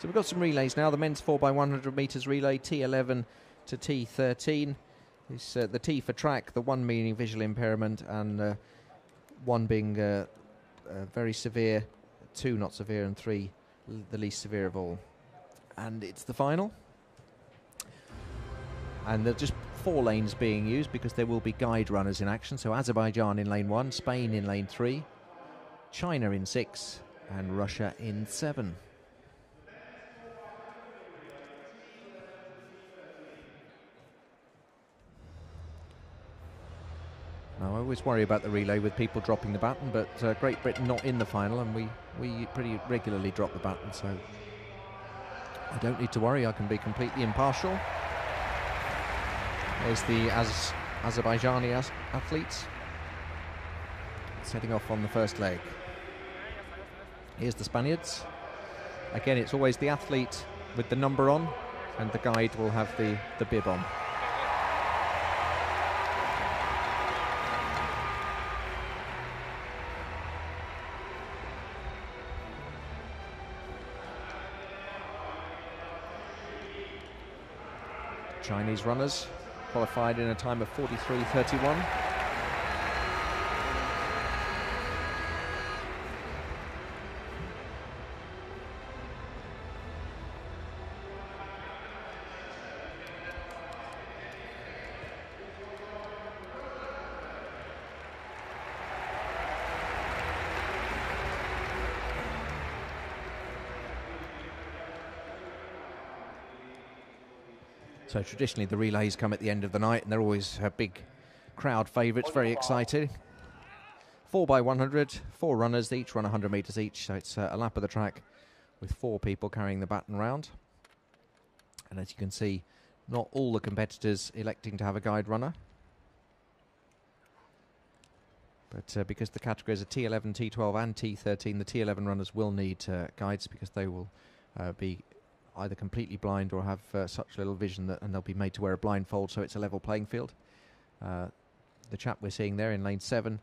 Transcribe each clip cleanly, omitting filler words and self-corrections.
So we've got some relays now. The men's 4x100 metres relay, T11 to T13. It's the T for track, the 1 meaning visual impairment, and 1 being very severe, 2 not severe, and 3 the least severe of all. And it's the final. And there are just 4 lanes being used because there will be guide runners in action. So Azerbaijan in lane 1, Spain in lane 3, China in 6, and Russia in 7. Now, I always worry about the relay with people dropping the baton, but Great Britain not in the final, and we pretty regularly drop the baton, so I don't need to worry. I can be completely impartial. There's the Azerbaijani athletes setting off on the first leg. Here's the Spaniards. Again, it's always the athlete with the number on, and the guide will have the bib on. Chinese runners qualified in a time of 43.31. So traditionally the relays come at the end of the night, and they're always big crowd favourites, very exciting. 4x100, 4 runners, they each run 100 metres each, so it's a lap of the track with 4 people carrying the baton round. And as you can see, not all the competitors electing to have a guide runner. But because the categories are T11, T12 and T13, the T11 runners will need guides because they will be either completely blind or have such little vision and they'll be made to wear a blindfold, so it's a level playing field. The chap we're seeing there in lane 7,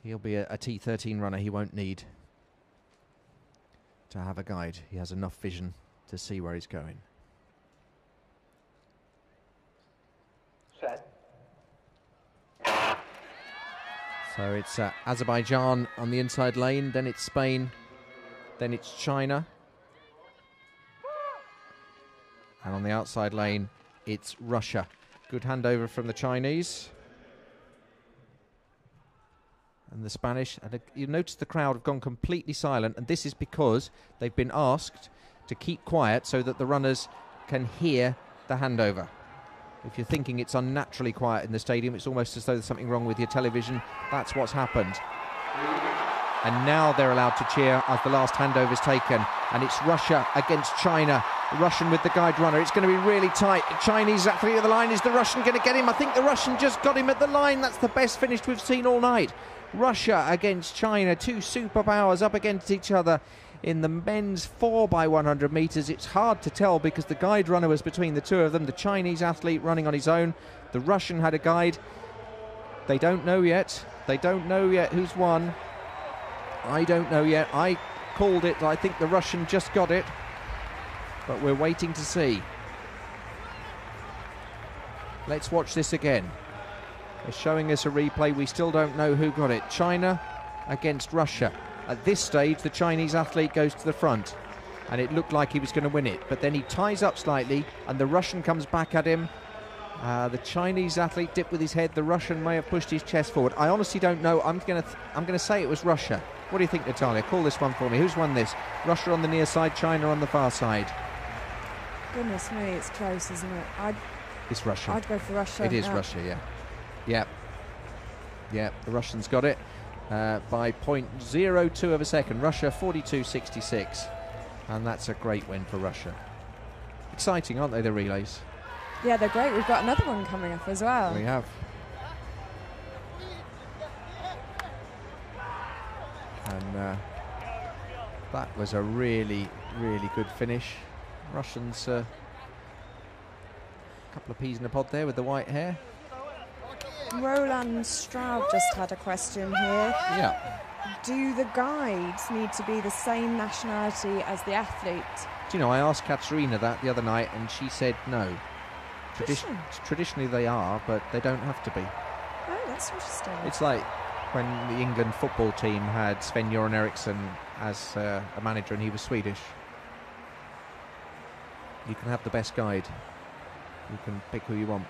he'll be a T13 runner. He won't need to have a guide. He has enough vision to see where he's going. Set. So it's Azerbaijan on the inside lane, then it's Spain, then it's China. And on the outside lane, it's Russia. Good handover from the Chinese. And the Spanish. And you notice the crowd have gone completely silent, and this is because they've been asked to keep quiet so that the runners can hear the handover. If you're thinking it's unnaturally quiet in the stadium, it's almost as though there's something wrong with your television. That's what's happened. And now they're allowed to cheer as the last handover is taken. And it's Russia against China. Russian with the guide runner. It's going to be really tight. The Chinese athlete at the line. Is the Russian going to get him? I think the Russian just got him at the line. That's the best finish we've seen all night. Russia against China. 2 superpowers up against each other in the men's 4x100 metres. It's hard to tell because the guide runner was between the 2 of them. The Chinese athlete running on his own. The Russian had a guide. They don't know yet. They don't know yet who's won. I don't know yet. I called it. I think the Russian just got it. But we're waiting to see. Let's watch this again. They're showing us a replay. We still don't know who got it. China against Russia. At this stage, the Chinese athlete goes to the front. And it looked like he was going to win it. But then he ties up slightly, and the Russian comes back at him. The Chinese athlete dipped with his head. The Russian may have pushed his chest forward. I honestly don't know. I'm going to say it was Russia. What do you think, Natalia? Call this one for me. Who's won this? Russia on the near side, China on the far side. Goodness me, it's close, isn't it? It's Russia. I'd go for Russia. It is Russia, yeah. Yeah, the Russians got it by 0.02 of a second. Russia 42.66. And that's a great win for Russia. Exciting, aren't they, the relays? Yeah, they're great. We've got another one coming up as well. We have. And that was a really, really good finish. Russians, a couple of peas in a pod there with the white hair. Roland Stroud just had a question here. Yeah. do the guides need to be the same nationality as the athlete? Do you know, I asked Katerina that the other night, and she said no. Traditionally they are, but they don't have to be. Oh, that's interesting. It's like when the England football team had Sven-Göran Eriksson as a manager, and he was Swedish. You can have the best guide. You can pick who you want.